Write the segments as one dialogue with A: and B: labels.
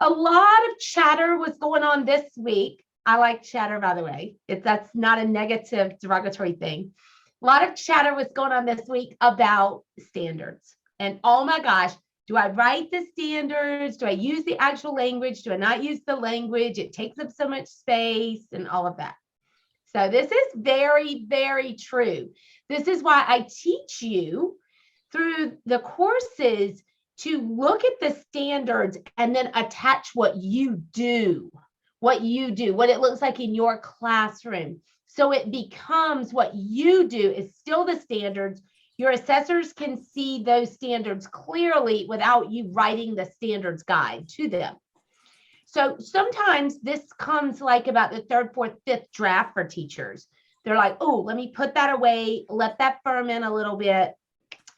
A: A lot of chatter was going on this week. I like chatter, by the way. That's not a negative, derogatory thing. A lot of chatter was going on this week about standards. And oh my gosh, do I write the standards? Do I use the actual language? Do I not use the language? It takes up so much space and all of that. So this is very, very true. This is why I teach you through the courses to look at the standards and then attach what you do, what it looks like in your classroom. So it becomes what you do is still the standards. Your assessors can see those standards clearly without you writing the standards guide to them. So sometimes this comes like about the third, fourth, fifth draft for teachers. They're like, oh, let me put that away, let that ferment a little bit,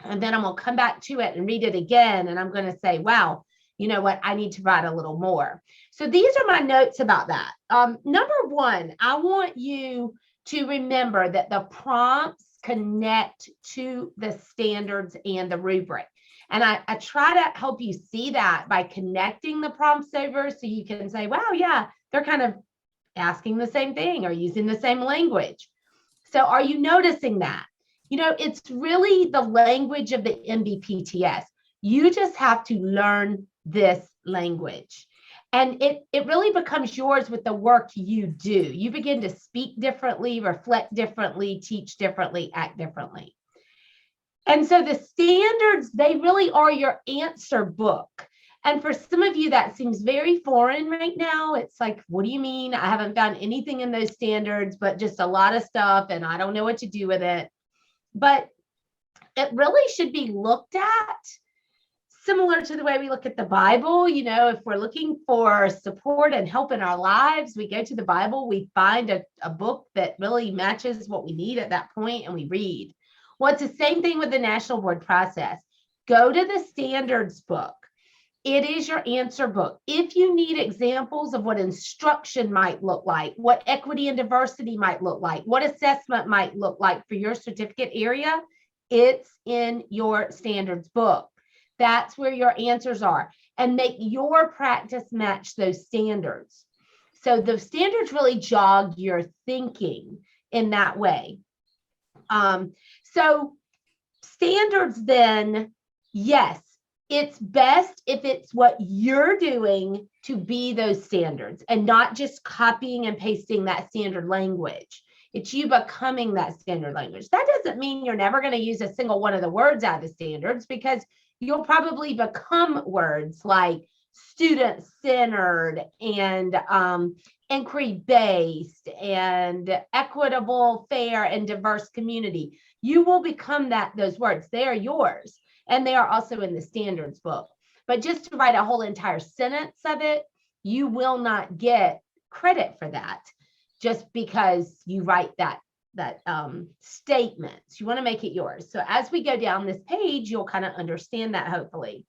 A: and then I'm going to come back to it and read it again. And I'm going to say, wow, you know what? I need to write a little more. So these are my notes about that. Number one, I want you to remember that the prompts connect to the standards and the rubric. And I try to help you see that by connecting the prompts over so you can say, wow, yeah, they're kind of asking the same thing or using the same language. So are you noticing that? You know, it's really the language of the NBPTS. You just have to learn this language. And it really becomes yours with the work you do. You begin to speak differently, reflect differently, teach differently, act differently. And so the standards, they really are your answer book. And for some of you, that seems very foreign right now. It's like, what do you mean? I haven't found anything in those standards, but just a lot of stuff, and I don't know what to do with it. But it really should be looked at similar to the way we look at the Bible. You know, if we're looking for support and help in our lives, we go to the Bible, we find a book that really matches what we need at that point, and we read. Well, it's the same thing with the National Board process. Go to the standards book. It is your answer book. If you need examples of what instruction might look like, what equity and diversity might look like, what assessment might look like for your certificate area, it's in your standards book. That's where your answers are. And make your practice match those standards. So the standards really jog your thinking in that way. So standards then, yes, it's best if it's what you're doing to be those standards and not just copying and pasting that standard language. It's you becoming that standard language. That doesn't mean you're never going to use a single one of the words out of the standards, because you'll probably become words like student-centered and inquiry-based and equitable, fair, and diverse community. You will become those words. They are yours. And they are also in the standards book. But just to write a whole entire sentence of it, you will not get credit for that just because you write that statement. You want to make it yours. So as we go down this page, you'll kind of understand that, hopefully.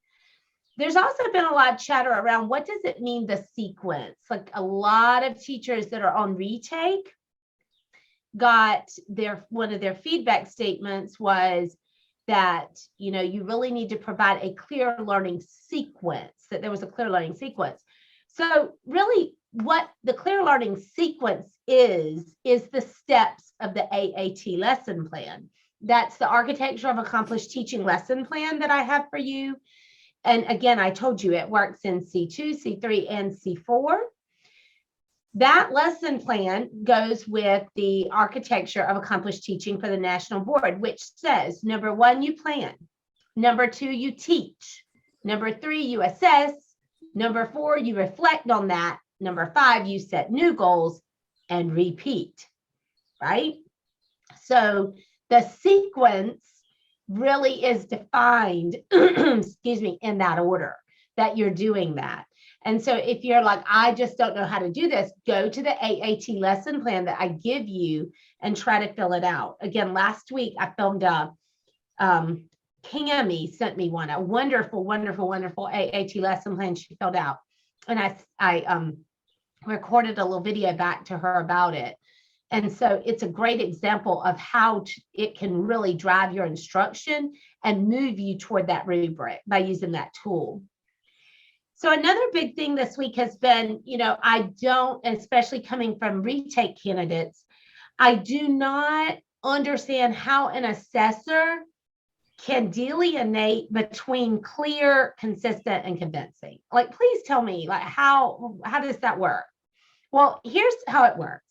A: There's also been a lot of chatter around what does it mean, the sequence? Like a lot of teachers that are on retake got one of their feedback statements was that, you know, you really need to provide a clear learning sequence, that there was a clear learning sequence. So really what the clear learning sequence is the steps of the AAT lesson plan. That's the Architecture of Accomplished Teaching lesson plan that I have for you. And again, I told you it works in C2, C3, and C4. That lesson plan goes with the Architecture of Accomplished Teaching for the National Board, which says, number one, you plan. Number two, you teach. Number three, you assess. Number four, you reflect on that. Number five, you set new goals and repeat, right? So the sequence really is defined, excuse me, in that order that you're doing that. And so if you're like, I just don't know how to do this, go to the AAT lesson plan that I give you and try to fill it out. Again, last week I filmed Cami sent me one, a wonderful, wonderful, wonderful AAT lesson plan she filled out. And I recorded a little video back to her about it. And so it's a great example of how it can really drive your instruction and move you toward that rubric by using that tool. So another big thing this week has been, I don't, especially coming from retake candidates, I do not understand how an assessor can delineate between clear, consistent, and convincing. Like, please tell me, like, how does that work? Well, here's how it works.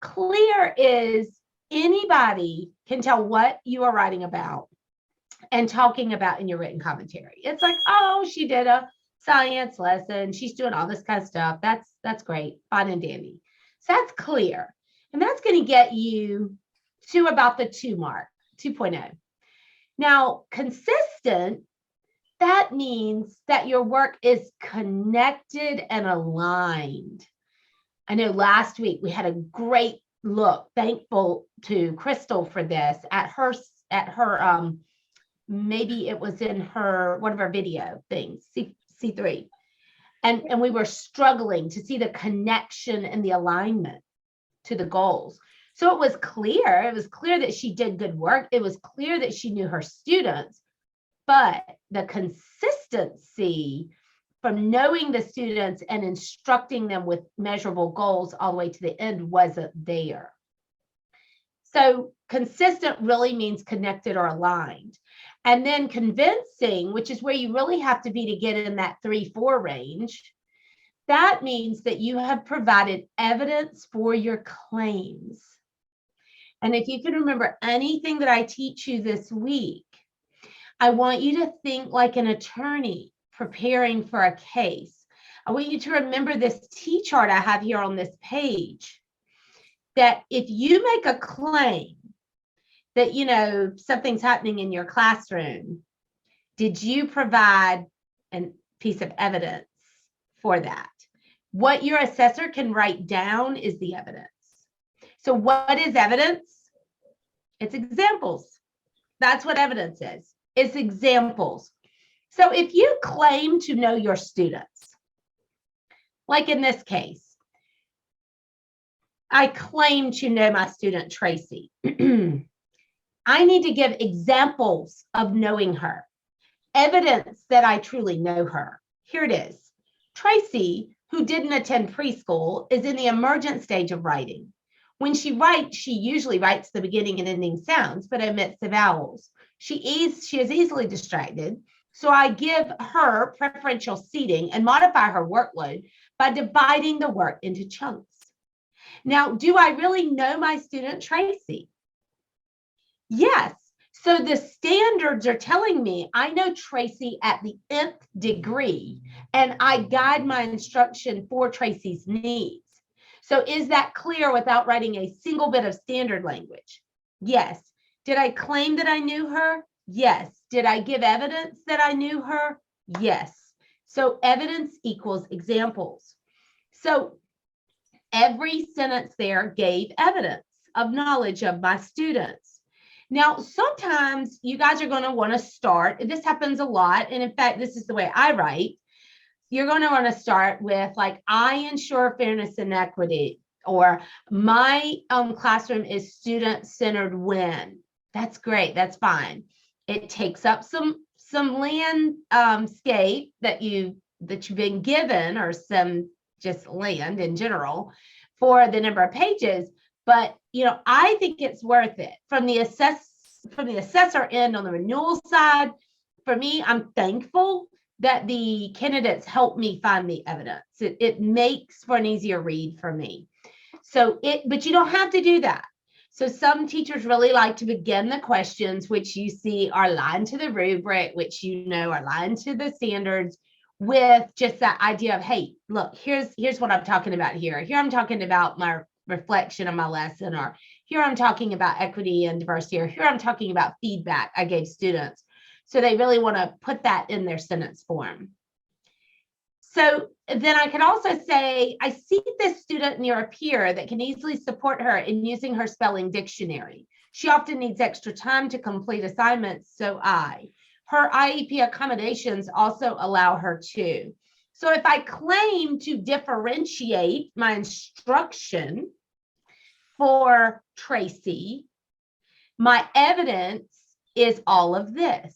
A: Clear is anybody can tell what you are writing about and talking about in your written commentary. It's like, oh, she did a science lesson. She's doing all this kind of stuff. That's great. Fine and dandy. So that's clear. And that's going to get you to about the 2 mark, 2.0. Now, consistent, that means that your work is connected and aligned. I know last week we had a great look, thankful to Crystal for this, at her maybe it was in one of her video things, C3. And we were struggling to see the connection and the alignment to the goals. So it was clear. It was clear that she did good work. It was clear that she knew her students, but the consistency from knowing the students and instructing them with measurable goals all the way to the end wasn't there. So consistent really means connected or aligned. And then convincing, which is where you really have to be to get in that 3-4 range, that means that you have provided evidence for your claims. And if you can remember anything that I teach you this week, I want you to think like an attorney preparing for a case. I want you to remember this T-chart I have here on this page, that if you make a claim that, something's happening in your classroom, did you provide a piece of evidence for that? What your assessor can write down is the evidence. So what is evidence? It's examples. That's what evidence is. It's examples. So if you claim to know your students, like in this case, I claim to know my student, Tracey. I need to give examples of knowing her, evidence that I truly know her. Here it is. Tracey, who didn't attend preschool, is in the emergent stage of writing. When she writes, she usually writes the beginning and ending sounds, but omits the vowels. She is easily distracted, so I give her preferential seating and modify her workload by dividing the work into chunks. Now, do I really know my student, Tracey? Yes. So the standards are telling me I know Tracey at the nth degree, and I guide my instruction for Tracey's needs. So is that clear without writing a single bit of standard language? Yes. Did I claim that I knew her? Yes. Did I give evidence that I knew her? Yes. So evidence equals examples. So every sentence there gave evidence of knowledge of my students. Now, sometimes you guys are going to want to start, this happens a lot, and in fact, this is the way I write. You're going to want to start with, like, I ensure fairness and equity, or my classroom is student-centered when. That's great. That's fine. It takes up some landscape that you've been given, or some just land in general, for the number of pages. But, I think it's worth it. From the assessor end on the renewal side, for me, I'm thankful that the candidates help me find the evidence. It makes for an easier read for me. But you don't have to do that. So some teachers really like to begin the questions, which you see are aligned to the rubric, which are aligned to the standards, with just that idea of, hey, look, here's what I'm talking about here. Here I'm talking about my reflection of my lesson, or here I'm talking about equity and diversity, or here I'm talking about feedback I gave students. So they really want to put that in their sentence form. So then I could also say, I see this student near a peer that can easily support her in using her spelling dictionary. She often needs extra time to complete assignments, so her IEP accommodations also allow her to. So if I claim to differentiate my instruction for Tracey, my evidence is all of this.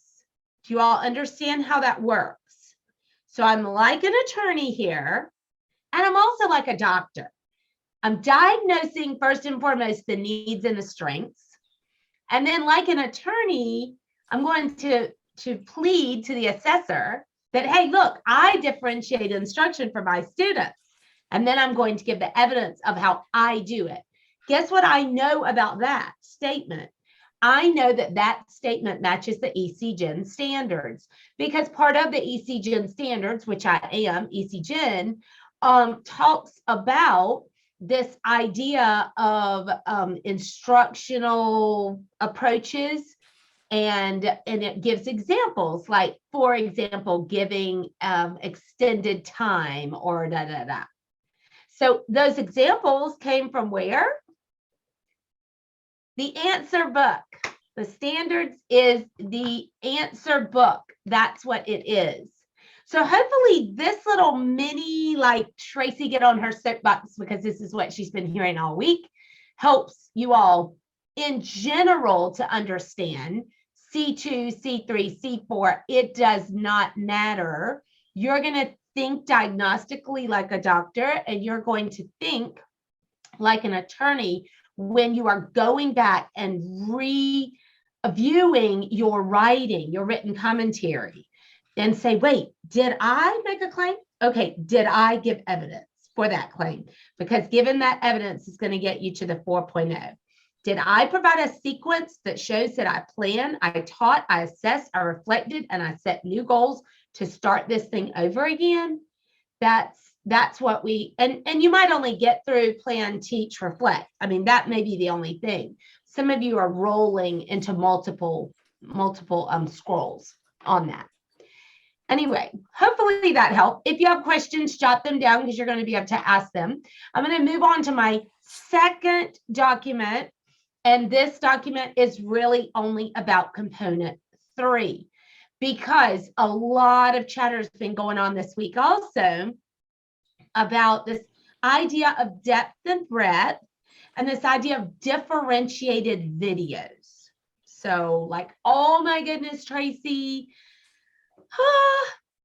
A: Do you all understand how that works? So I'm like an attorney here, and I'm also like a doctor. I'm diagnosing first and foremost the needs and the strengths. And then like an attorney, I'm going to plead to the assessor that, hey, look, I differentiate instruction for my students. And then I'm going to give the evidence of how I do it. Guess what I know about that statement? I know that that statement matches the ECGen standards, because part of the ECGen standards, which I am, ECGen, talks about this idea of instructional approaches, and it gives examples, like, for example, giving extended time or da da da. So those examples came from where? The answer book. The standards is the answer book. That's what it is. So hopefully this little mini, like Tracey get on her soapbox, because this is what she's been hearing all week, helps you all in general to understand C2, C3, C4. It does not matter. You're going to think diagnostically like a doctor, and you're going to think like an attorney when you are going back and reviewing your writing, your written commentary, and say, wait, did I make a claim? Okay, did I give evidence for that claim? Because given that evidence is going to get you to the 4.0. Did I provide a sequence that shows that I planned, I taught, I assessed, I reflected, and I set new goals to start this thing over again? That's what we, and you might only get through plan, teach, reflect. I mean, that may be the only thing. Some of you are rolling into multiple scrolls on that. Anyway, hopefully that helped. If you have questions, jot them down, because you're going to be able to ask them. I'm going to move on to my second document. And this document is really only about component 3, because a lot of chatter has been going on this week also about this idea of depth and breadth, and this idea of differentiated videos. So like, oh my goodness, Tracey,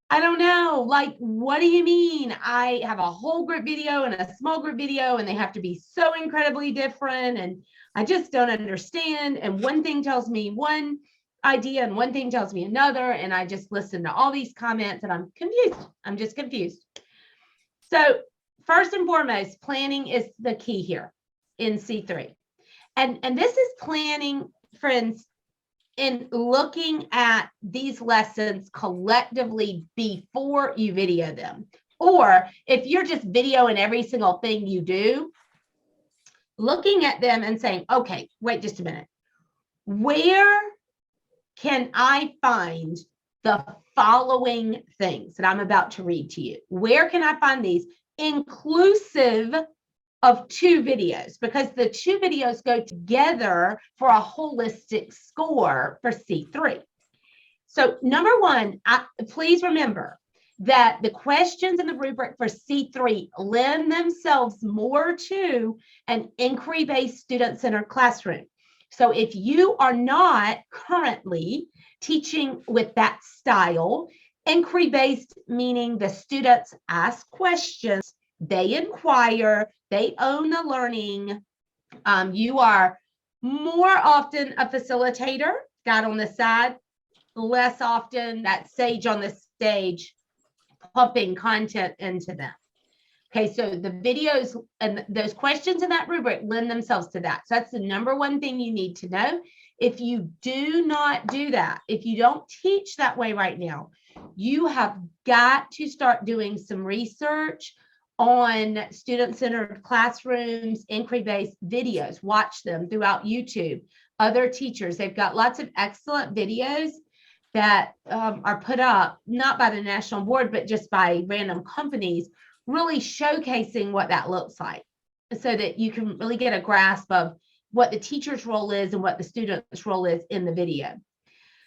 A: I don't know, like, what do you mean? I have a whole group video and a small group video, and they have to be so incredibly different, and I just don't understand. And one thing tells me one idea and one thing tells me another, and I just listen to all these comments and I'm confused. I'm just confused. So first and foremost, planning is the key here in C3. And this is planning, friends, in looking at these lessons collectively before you video them. Or if you're just videoing every single thing you do, looking at them and saying, okay, wait just a minute. Where can I find the following things that I'm about to read to you? Where can I find these, inclusive of 2 videos? Because the 2 videos go together for a holistic score for C3. So number 1, please remember that the questions in the rubric for C3 lend themselves more to an inquiry-based student-centered classroom. So if you are not currently teaching with that style, inquiry-based meaning the students ask questions, they inquire, they own the learning. You are more often a facilitator, guide on the side, less often that sage on the stage, pumping content into them. Okay, so the videos and those questions in that rubric lend themselves to that. So that's the number 1 thing you need to know. If you do not do that, if you don't teach that way right now, you have got to start doing some research on student-centered classrooms, inquiry-based videos. Watch them throughout YouTube. Other teachers, they've got lots of excellent videos that are put up, not by the national board, but just by random companies, really showcasing what that looks like, so that you can really get a grasp of what the teacher's role is and what the student's role is in the video.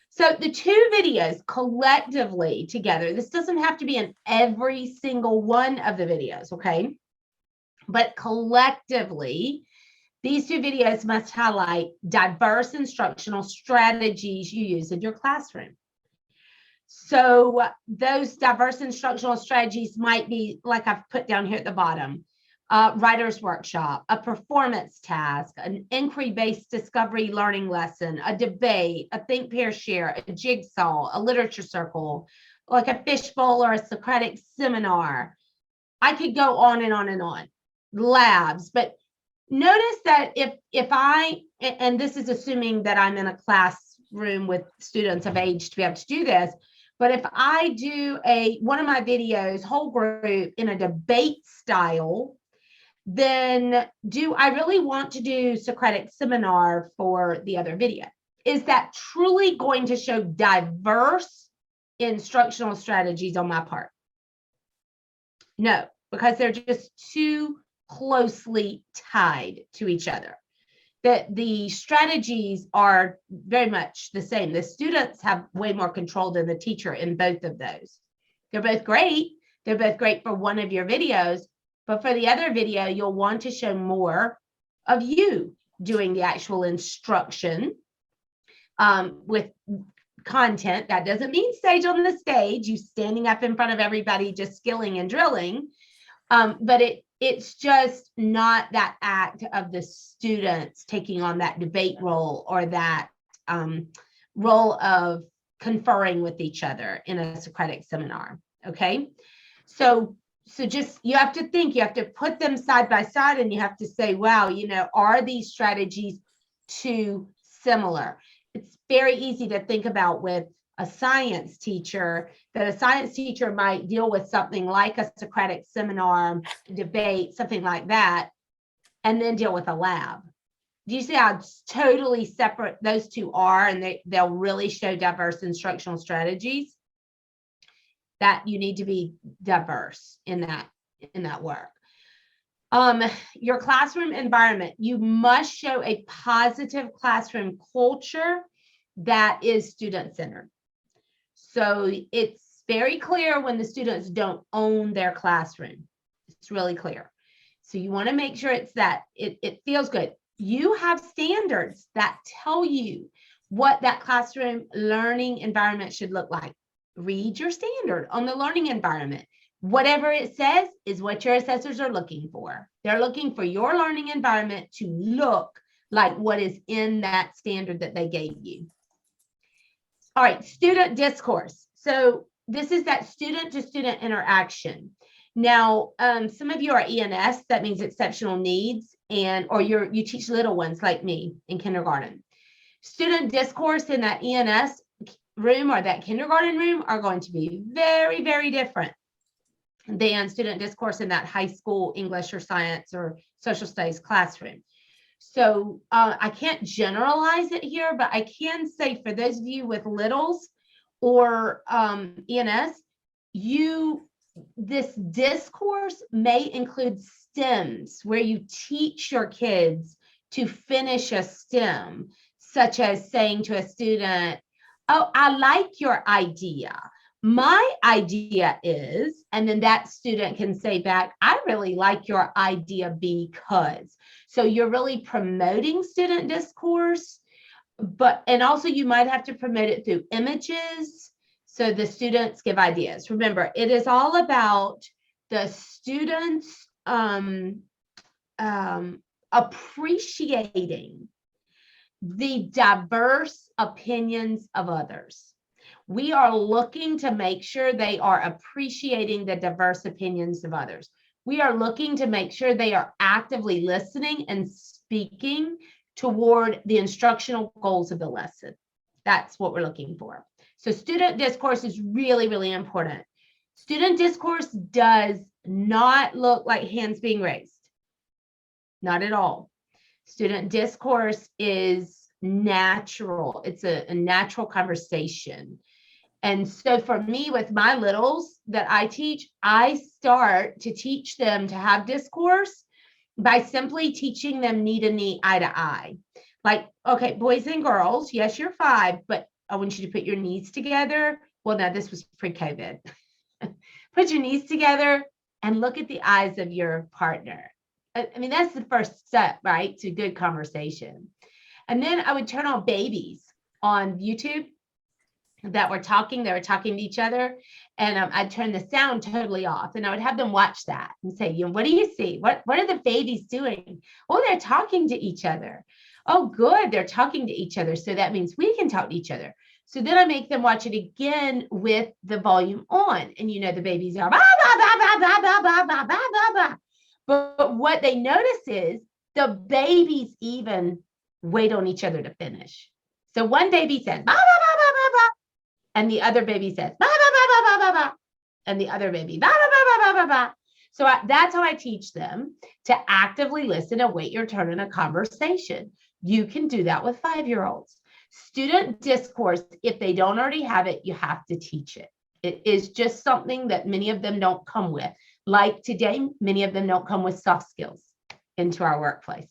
A: So the 2 videos collectively together, this doesn't have to be in every single one of the videos, okay? But collectively, these 2 videos must highlight diverse instructional strategies you use in your classroom. So those diverse instructional strategies might be like I've put down here at the bottom. Writer's workshop, a performance task, an inquiry-based discovery learning lesson, a debate, a think, pair, share, a jigsaw, a literature circle, like a fishbowl or a Socratic seminar. I could go on and on and on. Labs, but notice that if I, and this is assuming that I'm in a classroom with students of age to be able to do this, but if I do one of my videos, whole group in a debate style, then do I really want to do Socratic seminar for the other video? Is that truly going to show diverse instructional strategies on my part? No, because they're just too closely tied to each other. That the strategies are very much the same. The students have way more control than the teacher in both of those. They're both great. They're both great for one of your videos, but for the other video, you'll want to show more of you doing the actual instruction with content. That doesn't mean stage on the stage, you standing up in front of everybody just skilling and drilling, but it's just not that act of the students taking on that debate role or that role of conferring with each other in a Socratic seminar. Okay, so just you have to think, you have to put them side by side, and you have to say, wow, are these strategies too similar? It's very easy to think about with a science teacher, that a science teacher might deal with something like a Socratic seminar, debate, something like that, and then deal with a lab. Do you see how totally separate those two are? And they'll really show diverse instructional strategies. That you need to be diverse in that work. Your classroom environment, you must show a positive classroom culture that is student-centered. So it's very clear when the students don't own their classroom. It's really clear. So you want to make sure it's that it feels good. You have standards that tell you what that classroom learning environment should look like. Read your standard on the learning environment. Whatever it says is what your assessors are looking for. They're looking for your learning environment to look like what is in that standard that they gave you. All right, student discourse. So this is that student to student interaction. Now, some of you are ENS, that means exceptional needs, or you teach little ones like me in kindergarten. Student discourse in that ENS room or that kindergarten room are going to be very, very different than student discourse in that high school English or science or social studies classroom. So I can't generalize it here, but I can say for those of you with littles or ENS, this discourse may include stems where you teach your kids to finish a stem, such as saying to a student, oh, I like your idea. My idea is, and then that student can say back, I really like your idea because. So you're really promoting student discourse, and also you might have to promote it through images. So the students give ideas. Remember, it is all about the students appreciating the diverse opinions of others. We are looking to make sure they are appreciating the diverse opinions of others. We are looking to make sure they are actively listening and speaking toward the instructional goals of the lesson. That's what we're looking for. So student discourse is really, really important. Student discourse does not look like hands being raised. Not at all. Student discourse is natural. It's a natural conversation. And so for me, with my littles that I teach, I start to teach them to have discourse by simply teaching them knee to knee, eye to eye. Like, okay, boys and girls, yes, you're 5, but I want you to put your knees together. Well, now this was pre-COVID. Put your knees together and look at the eyes of your partner. I mean, that's the first step, right, to good conversation. And then I would turn on babies on YouTube. that were talking. They were talking to each other, and I'd turn the sound totally off, and I would have them watch that and say, what do you see? What are the babies doing? Oh, they're talking to each other. Oh, good, they're talking to each other. So that means we can talk to each other. So then I make them watch it again with the volume on, and the babies are blah, blah, blah, blah, blah, blah, blah, blah, blah, blah. But what they notice is the babies even wait on each other to finish. So one baby says, blah, blah, blah, blah, blah, blah, and the other baby says, blah, blah, blah, blah, blah, blah, and the other baby, blah, blah, blah, blah, blah, blah. So that's how I teach them to actively listen and wait your turn in a conversation. You can do that with 5-year-olds. Student discourse, if they don't already have it, you have to teach it. It is just something that many of them don't come with. Like today, many of them don't come with soft skills into our workplace.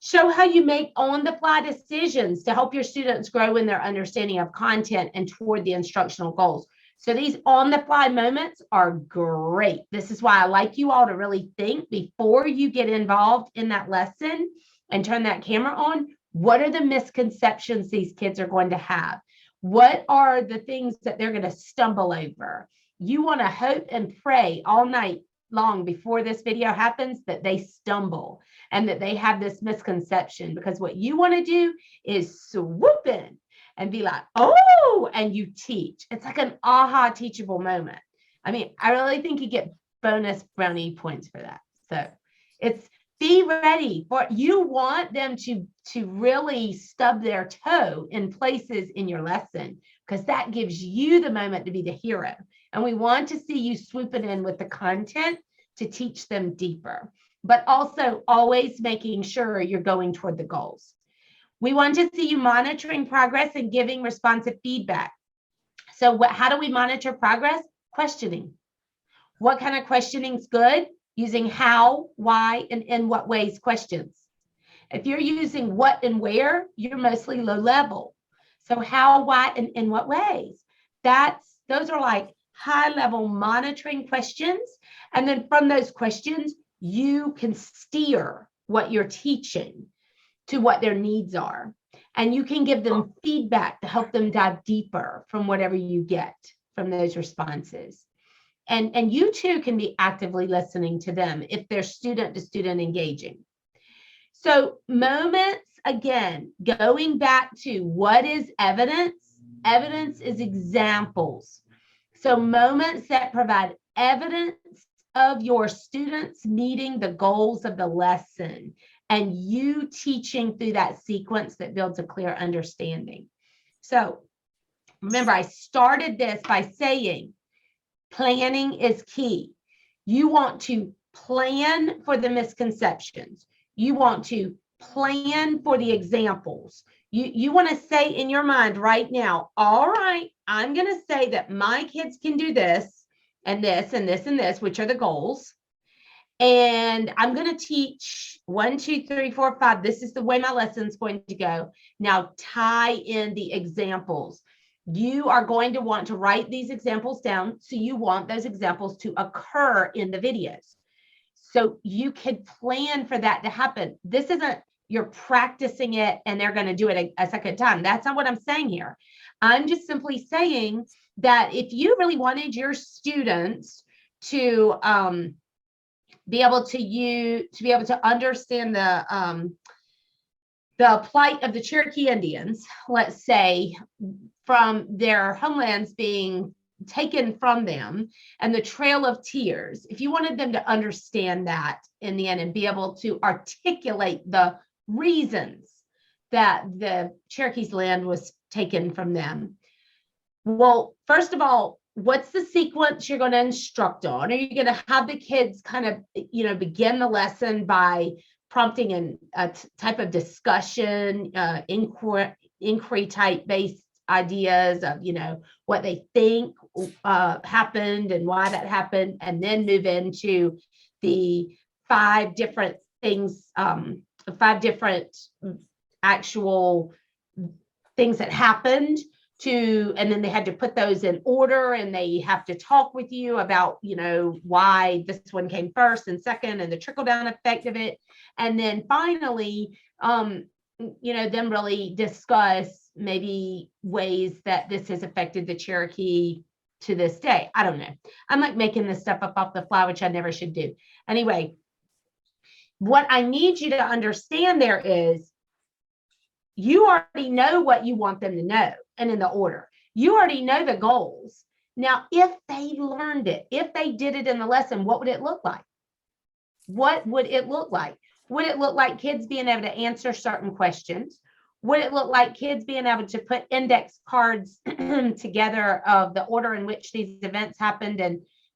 A: Show how you make on-the-fly decisions to help your students grow in their understanding of content and toward the instructional goals. So these on-the-fly moments are great. This is why I like you all to really think before you get involved in that lesson and turn that camera on. What are the misconceptions these kids are going to have? What are the things that they're going to stumble over? You want to hope and pray all night long before this video happens that they stumble and that they have this misconception, because what you want to do is swoop in and be like, oh, and you teach. It's like an aha teachable moment. I mean, I really think you get bonus brownie points for that. So it's be ready for, you want them to really stub their toe in places in your lesson, because that gives you the moment to be the hero. And we want to see you swooping in with the content to teach them deeper, but also always making sure you're going toward the goals. We want to see you monitoring progress and giving responsive feedback. So how do we monitor progress? Questioning. What kind of questioning is good? Using how, why, and in what ways questions. If you're using what and where, you're mostly low level. So how, why, and in what ways? Those are like high level monitoring questions. And then from those questions, you can steer what you're teaching to what their needs are. And you can give them feedback to help them dive deeper from whatever you get from those responses. And you too can be actively listening to them if they're student to student engaging. So moments, again, going back to what is evidence? Evidence is examples. So moments that provide evidence of your students meeting the goals of the lesson and you teaching through that sequence that builds a clear understanding. So remember, I started this by saying planning is key. You want to plan for the misconceptions. You want to plan for the examples. You want to say in your mind right now, all right, I'm going to say that my kids can do this and this and this and this, which are the goals. And I'm going to teach 1, 2, 3, 4, 5. This is the way my lesson's going to go. Now tie in the examples. You are going to want to write these examples down. So you want those examples to occur in the videos. So you can plan for that to happen. This isn't you're practicing it and they're going to do it a second time. That's not what I'm saying here. I'm just simply saying that if you really wanted your students to be able to understand the plight of the Cherokee Indians, let's say, from their homelands being taken from them and the Trail of Tears, if you wanted them to understand that in the end and be able to articulate the reasons that the Cherokee's land was taken from them. Well, first of all, what's the sequence you're going to instruct on? Are you going to have the kids kind of, begin the lesson by prompting a type of discussion, inquiry type based ideas of, what they think happened and why that happened, and then move into the 5 different things, 5 different actual things that happened and then they had to put those in order and they have to talk with you about, why this one came first and second and the trickle down effect of it. And then finally, then really discuss maybe ways that this has affected the Cherokee to this day. I don't know. I'm like making this stuff up off the fly, which I never should do. Anyway, what I need you to understand there is you already know what you want them to know and in the order. You already know the goals. Now, if they learned it, if they did it in the lesson, what would it look like? What would it look like? Would it look like kids being able to answer certain questions? Would it look like kids being able to put index cards together of the order in which these events happened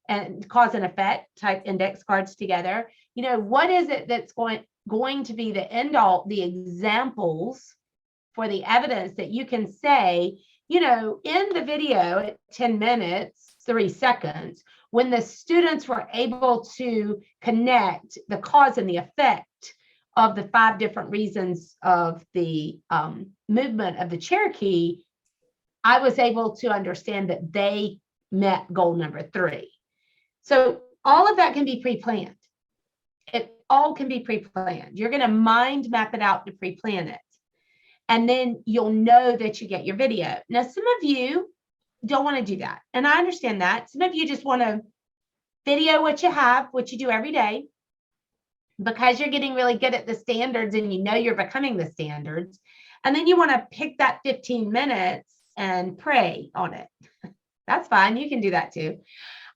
A: and cause and effect type index cards together? You know, what is it that's going to be the end all, the examples for the evidence that you can say, you know, in the video at 10 minutes, 3 seconds, when the students were able to connect the cause and the effect of the 5 different reasons of the movement of the Cherokee, I was able to understand that they met goal number 3. So all of that can be pre-planned. It all can be pre-planned. You're going to mind map it out to pre-plan it. And then you'll know that you get your video. Now, some of you don't want to do that. And I understand that. Some of you just want to video what you have, what you do every day, because you're getting really good at the standards and you know you're becoming the standards. And then you want to pick that 15 minutes and pray on it. That's fine. You can do that too.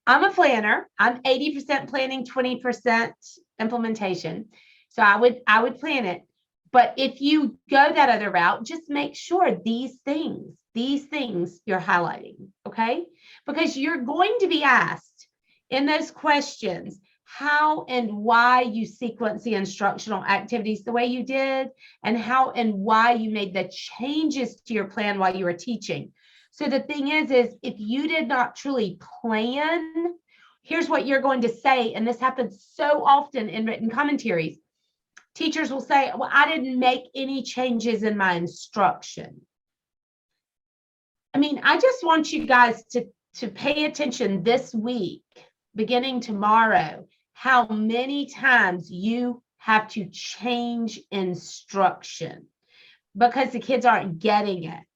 A: I'm a planner. I'm 80% planning, 20% implementation. So I would plan it. But if you go that other route, just make sure these things you're highlighting, okay? Because you're going to be asked in those questions how and why you sequence the instructional activities the way you did, and how and why you made the changes to your plan while you were teaching. So the thing is if you did not truly plan, here's what you're going to say, and this happens so often in written commentaries. Teachers will say, well, I didn't make any changes in my instruction. I mean, I just want you guys to pay attention this week, beginning tomorrow, how many times you have to change instruction because the kids aren't getting it,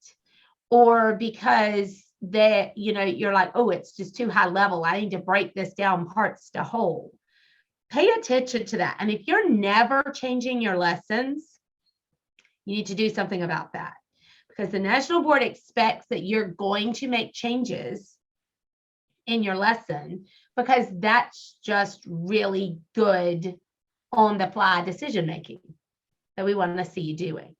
A: or because you're like, oh, it's just too high level. I need to break this down parts to whole. Pay attention to that. And if you're never changing your lessons, you need to do something about that, because the National Board expects that you're going to make changes in your lesson, because that's just really good on the fly decision making that we want to see you doing.